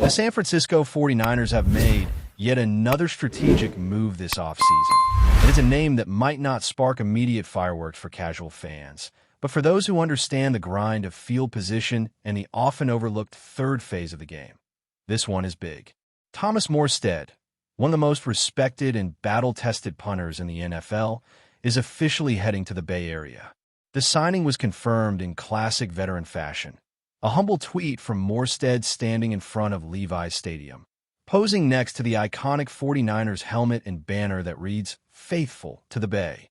The San Francisco 49ers have made yet another strategic move this offseason. It is a name that might not spark immediate fireworks for casual fans, but for those who understand the grind of field position and the often overlooked third phase of the game, this one is big. Thomas Morstead, one of the most respected and battle-tested punters in the NFL, is officially heading to the Bay Area. The signing was confirmed in classic veteran fashion. A humble tweet from Morstead standing in front of Levi's Stadium, posing next to the iconic 49ers helmet and banner that reads, "Faithful to the Bay."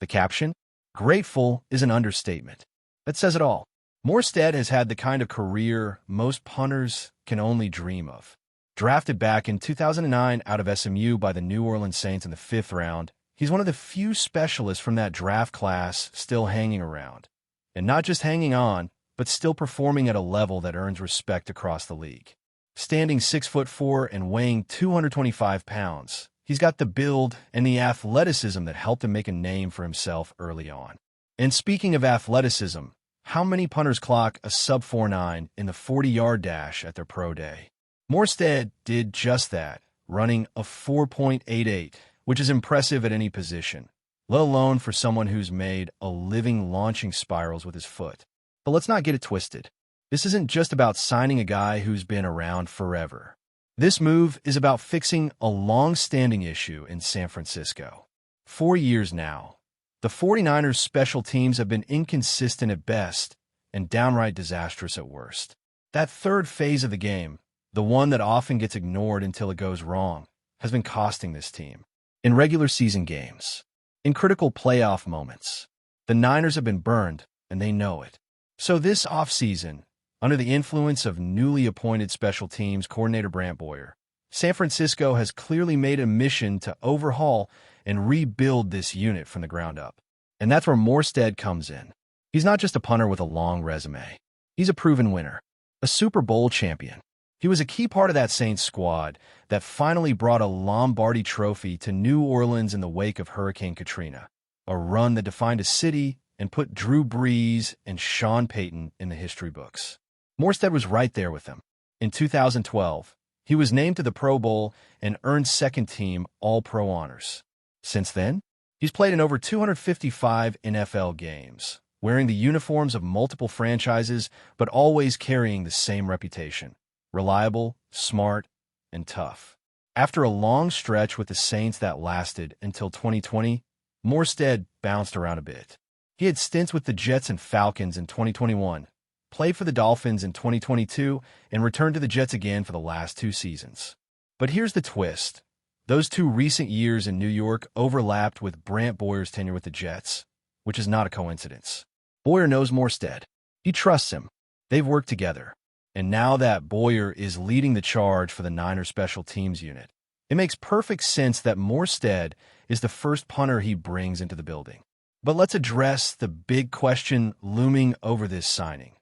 The caption? "Grateful" is an understatement. That says it all. Morstead has had the kind of career most punters can only dream of. Drafted back in 2009 out of SMU by the New Orleans Saints in the 5th round, he's one of the few specialists from that draft class still hanging around. And not just hanging on, but still performing at a level that earns respect across the league. Standing 6'4" and weighing 225 pounds, he's got the build and the athleticism that helped him make a name for himself early on. And speaking of athleticism, how many punters clock a sub-4.9 in the 40-yard dash at their pro day? Morstead did just that, running a 4.88, which is impressive at any position, let alone for someone who's made a living launching spirals with his foot. But let's not get it twisted. This isn't just about signing a guy who's been around forever. This move is about fixing a long-standing issue in San Francisco. 4 years now, the 49ers' special teams have been inconsistent at best and downright disastrous at worst. That third phase of the game, the one that often gets ignored until it goes wrong, has been costing this team. In regular season games, in critical playoff moments, the Niners have been burned, and they know it. So this offseason, under the influence of newly appointed special teams coordinator Brandt Boyer, San Francisco has clearly made a mission to overhaul and rebuild this unit from the ground up. And that's where Morstead comes in. He's not just a punter with a long resume. He's a proven winner, a Super Bowl champion. He was a key part of that Saints squad that finally brought a Lombardi trophy to New Orleans in the wake of Hurricane Katrina, a run that defined a city and put Drew Brees and Sean Payton in the history books. Morstead was right there with them. In 2012, he was named to the Pro Bowl and earned second-team All-Pro honors. Since then, he's played in over 255 NFL games, wearing the uniforms of multiple franchises, but always carrying the same reputation: reliable, smart, and tough. After a long stretch with the Saints that lasted until 2020, Morstead bounced around a bit. He had stints with the Jets and Falcons in 2021, played for the Dolphins in 2022, and returned to the Jets again for the last 2 seasons. But here's the twist. Those 2 recent years in New York overlapped with Brandt Boyer's tenure with the Jets, which is not a coincidence. Boyer knows Morstead. He trusts him. They've worked together. And now that Boyer is leading the charge for the Niners special teams unit, it makes perfect sense that Morstead is the first punter he brings into the building. But let's address the big question looming over this signing.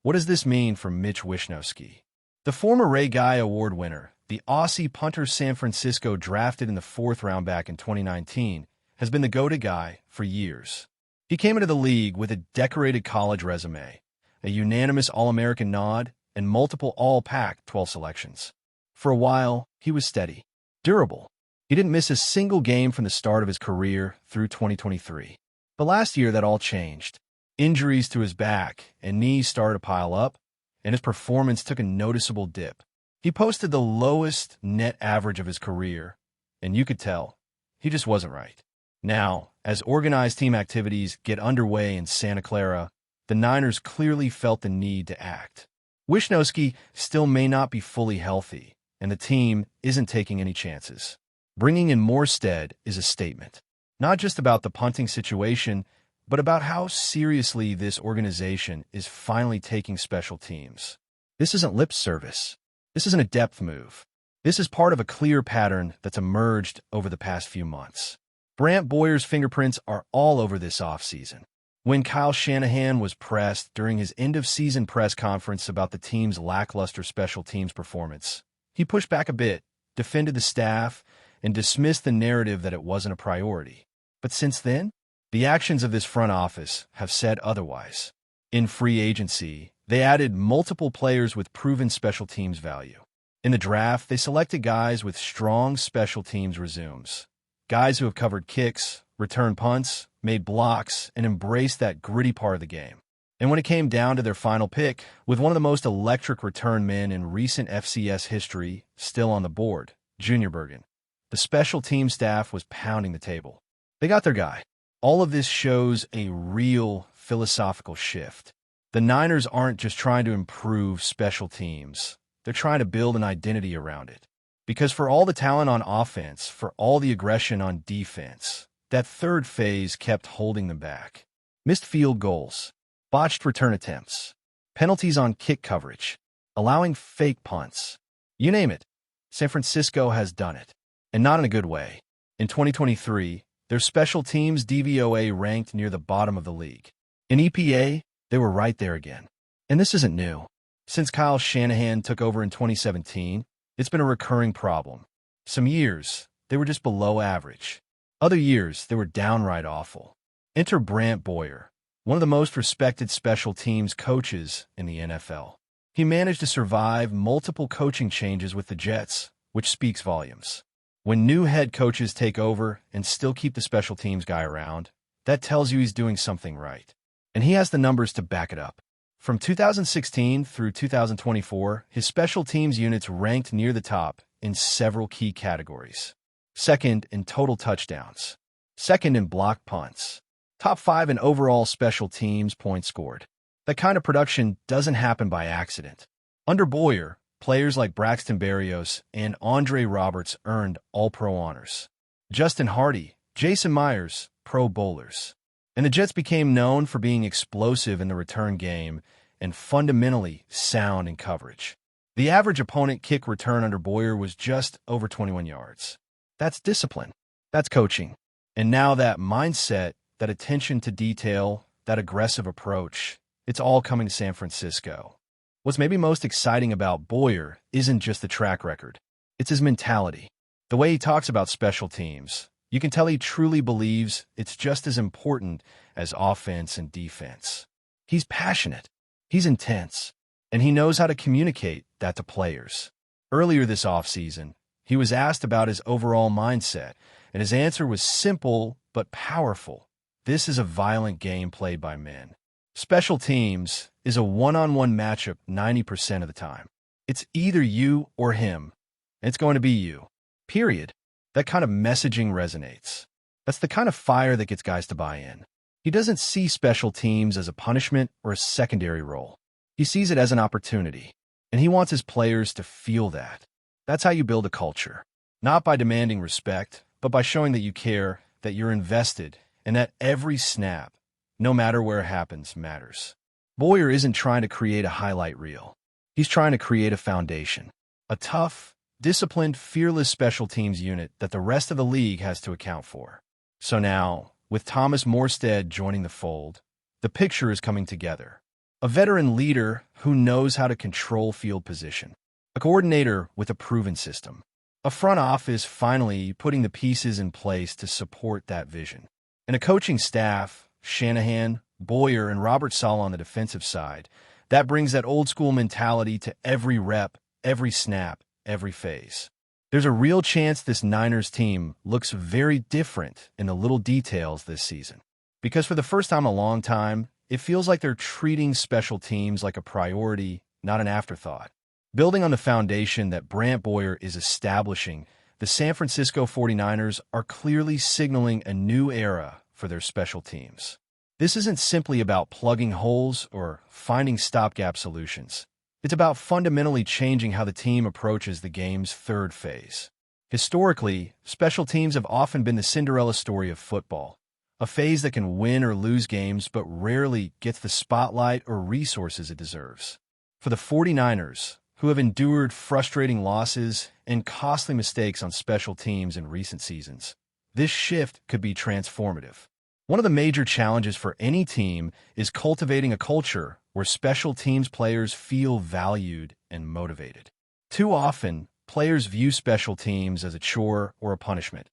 What does this mean for Mitch Wishnowsky? The former Ray Guy Award winner, the Aussie punter San Francisco drafted in the 4th round back in 2019, has been the go-to guy for years. He came into the league with a decorated college resume, a unanimous All-American nod, and multiple All-Pac-12 selections. For a while, he was steady, durable. He didn't miss a single game from the start of his career through 2023. But last year, that all changed. Injuries to his back and knees started to pile up, and his performance took a noticeable dip. He posted the lowest net average of his career, and you could tell he just wasn't right. Now, as organized team activities get underway in Santa Clara, the Niners clearly felt the need to act. Wishnowsky still may not be fully healthy, and the team isn't taking any chances. Bringing in Morstead is a statement, not just about the punting situation, but about how seriously this organization is finally taking special teams. This isn't lip service. This isn't a depth move. This is part of a clear pattern that's emerged over the past few months. Brandt Boyer's fingerprints are all over this offseason. When Kyle Shanahan was pressed during his end-of-season press conference about the team's lackluster special teams performance, he pushed back a bit, defended the staff, and dismissed the narrative that it wasn't a priority. But since then, the actions of this front office have said otherwise. In free agency, they added multiple players with proven special teams value. In the draft, they selected guys with strong special teams resumes, guys who have covered kicks, returned punts, made blocks, and embraced that gritty part of the game. And when it came down to their final pick, with one of the most electric return men in recent FCS history still on the board, Junior Bergen, the special team staff was pounding the table. They got their guy. All of this shows a real philosophical shift. The Niners aren't just trying to improve special teams. They're trying to build an identity around it. Because for all the talent on offense, for all the aggression on defense, that third phase kept holding them back. Missed field goals, botched return attempts, penalties on kick coverage, allowing fake punts. You name it, San Francisco has done it. And not in a good way. In 2023, their special teams DVOA ranked near the bottom of the league. In EPA, they were right there again. And this isn't new. Since Kyle Shanahan took over in 2017, it's been a recurring problem. Some years, they were just below average. Other years, they were downright awful. Enter Brandt Boyer, one of the most respected special teams coaches in the NFL. He managed to survive multiple coaching changes with the Jets, which speaks volumes. When new head coaches take over and still keep the special teams guy around, that tells you he's doing something right. And he has the numbers to back it up. From 2016 through 2024, his special teams units ranked near the top in several key categories. Second in total touchdowns. Second in blocked punts. Top 5 in overall special teams points scored. That kind of production doesn't happen by accident. Under Boyer, players like Braxton Berrios and Andre Roberts earned All-Pro honors. Justin Hardy, Jason Myers, Pro Bowlers. And the Jets became known for being explosive in the return game and fundamentally sound in coverage. The average opponent kick return under Boyer was just over 21 yards. That's discipline. That's coaching. And now that mindset, that attention to detail, that aggressive approach, it's all coming to San Francisco. What's maybe most exciting about Boyer isn't just the track record. It's his mentality. The way he talks about special teams. You can tell he truly believes it's just as important as offense and defense. He's passionate. He's intense. And he knows how to communicate that to players. Earlier this offseason, he was asked about his overall mindset, and his answer was simple but powerful. This is a violent game played by men. Special teams is a one-on-one matchup 90% of the time. It's either you or him. And it's going to be you. Period. That kind of messaging resonates. That's the kind of fire that gets guys to buy in. He doesn't see special teams as a punishment or a secondary role. He sees it as an opportunity. And he wants his players to feel that. That's how you build a culture. Not by demanding respect, but by showing that you care, that you're invested, and that every snap, no matter where it happens, matters. Boyer isn't trying to create a highlight reel. He's trying to create a foundation. A tough, disciplined, fearless special teams unit that the rest of the league has to account for. So now, with Thomas Morstead joining the fold, the picture is coming together. A veteran leader who knows how to control field position. A coordinator with a proven system. A front office finally putting the pieces in place to support that vision. And a coaching staff, Shanahan, Boyer, and Robert Saleh on the defensive side, that brings that old-school mentality to every rep, every snap, every phase. There's a real chance this Niners team looks very different in the little details this season. Because for the first time in a long time, it feels like they're treating special teams like a priority, not an afterthought. Building on the foundation that Brandt Boyer is establishing, the San Francisco 49ers are clearly signaling a new era for their special teams. This isn't simply about plugging holes or finding stopgap solutions. It's about fundamentally changing how the team approaches the game's third phase. Historically, special teams have often been the Cinderella story of football, a phase that can win or lose games but rarely gets the spotlight or resources it deserves. For the 49ers, who have endured frustrating losses and costly mistakes on special teams in recent seasons, this shift could be transformative. One of the major challenges for any team is cultivating a culture where special teams players feel valued and motivated. Too often, players view special teams as a chore or a punishment,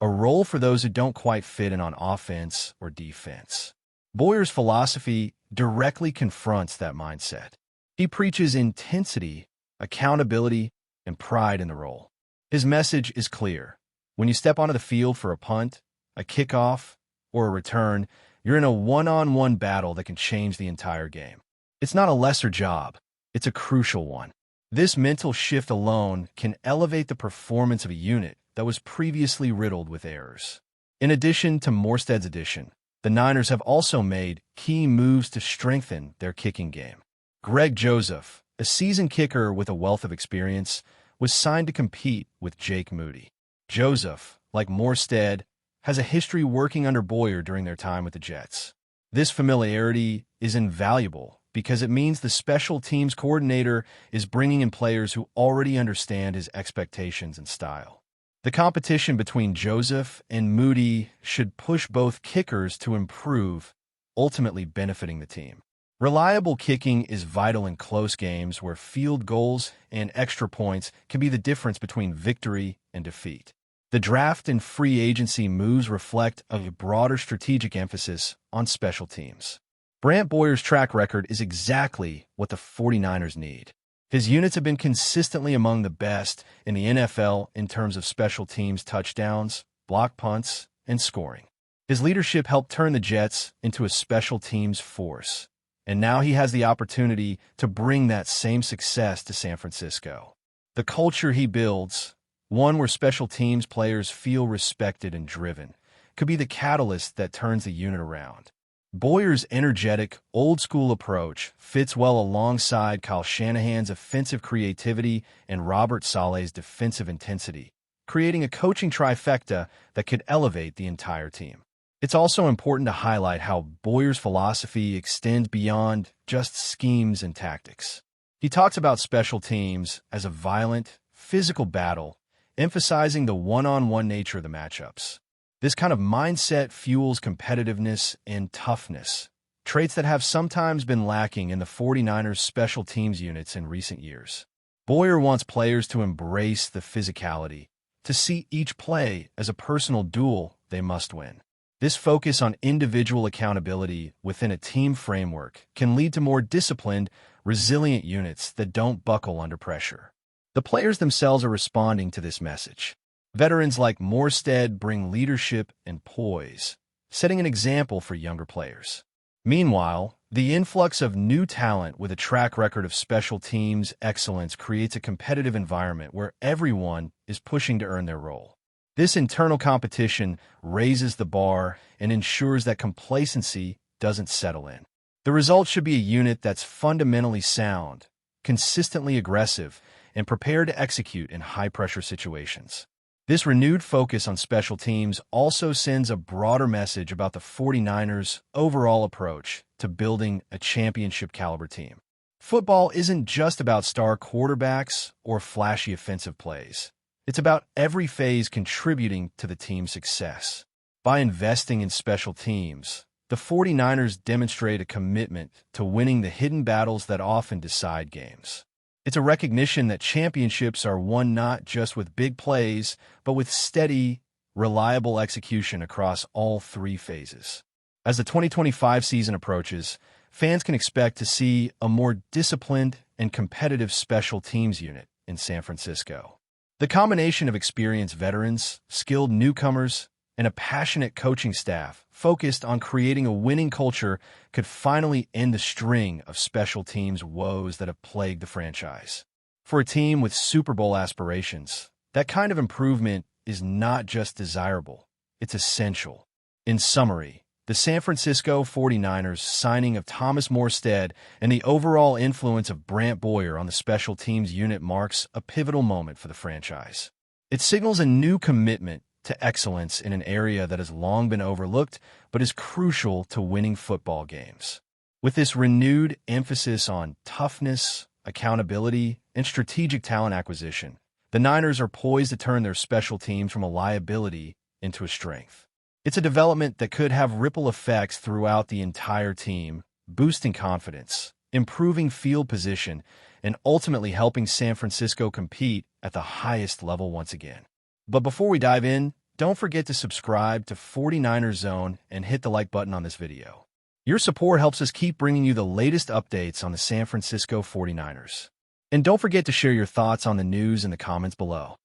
a role for those who don't quite fit in on offense or defense. Boyer's philosophy directly confronts that mindset. He preaches intensity, accountability, and pride in the role. His message is clear. When you step onto the field for a punt, a kickoff, or a return, you're in a one-on-one battle that can change the entire game. It's not a lesser job. It's a crucial one. This mental shift alone can elevate the performance of a unit that was previously riddled with errors. In addition to Morstead's addition, the Niners have also made key moves to strengthen their kicking game. Greg Joseph, a seasoned kicker with a wealth of experience, was signed to compete with Jake Moody. Joseph, like Morstead, has a history working under Boyer during their time with the Jets. This familiarity is invaluable because it means the special teams coordinator is bringing in players who already understand his expectations and style. The competition between Joseph and Moody should push both kickers to improve, ultimately benefiting the team. Reliable kicking is vital in close games where field goals and extra points can be the difference between victory and defeat. The draft and free agency moves reflect a broader strategic emphasis on special teams. Brandt Boyer's track record is exactly what the 49ers need. His units have been consistently among the best in the NFL in terms of special teams touchdowns, block punts, and scoring. His leadership helped turn the Jets into a special teams force, and now he has the opportunity to bring that same success to San Francisco. The culture he builds, one where special teams players feel respected and driven, could be the catalyst that turns the unit around. Boyer's energetic, old-school approach fits well alongside Kyle Shanahan's offensive creativity and Robert Saleh's defensive intensity, creating a coaching trifecta that could elevate the entire team. It's also important to highlight how Boyer's philosophy extends beyond just schemes and tactics. He talks about special teams as a violent, physical battle, emphasizing the one-on-one nature of the matchups. This kind of mindset fuels competitiveness and toughness, traits that have sometimes been lacking in the 49ers' special teams units in recent years. Boyer wants players to embrace the physicality, to see each play as a personal duel they must win. This focus on individual accountability within a team framework can lead to more disciplined, resilient units that don't buckle under pressure. The players themselves are responding to this message. Veterans like Morstead bring leadership and poise, setting an example for younger players. Meanwhile, the influx of new talent with a track record of special teams excellence creates a competitive environment where everyone is pushing to earn their role. This internal competition raises the bar and ensures that complacency doesn't settle in. The result should be a unit that's fundamentally sound, consistently aggressive, and prepared to execute in high-pressure situations. This renewed focus on special teams also sends a broader message about the 49ers' overall approach to building a championship-caliber team. Football isn't just about star quarterbacks or flashy offensive plays. It's about every phase contributing to the team's success. By investing in special teams, the 49ers demonstrate a commitment to winning the hidden battles that often decide games. It's a recognition that championships are won not just with big plays, but with steady, reliable execution across all three phases. As the 2025 season approaches, fans can expect to see a more disciplined and competitive special teams unit in San Francisco. The combination of experienced veterans, skilled newcomers, and a passionate coaching staff focused on creating a winning culture could finally end the string of special teams woes that have plagued the franchise. For a team with Super Bowl aspirations, that kind of improvement is not just desirable, it's essential. In summary, the San Francisco 49ers signing of Thomas Morstead and the overall influence of Brandt Boyer on the special teams unit marks a pivotal moment for the franchise. It signals a new commitment to excellence in an area that has long been overlooked but is crucial to winning football games. With this renewed emphasis on toughness, accountability, and strategic talent acquisition, the Niners are poised to turn their special teams from a liability into a strength. It's a development that could have ripple effects throughout the entire team, boosting confidence, improving field position, and ultimately helping San Francisco compete at the highest level once again. But before we dive in, don't forget to subscribe to 49ers Zone and hit the like button on this video. Your support helps us keep bringing you the latest updates on the San Francisco 49ers. And don't forget to share your thoughts on the news in the comments below.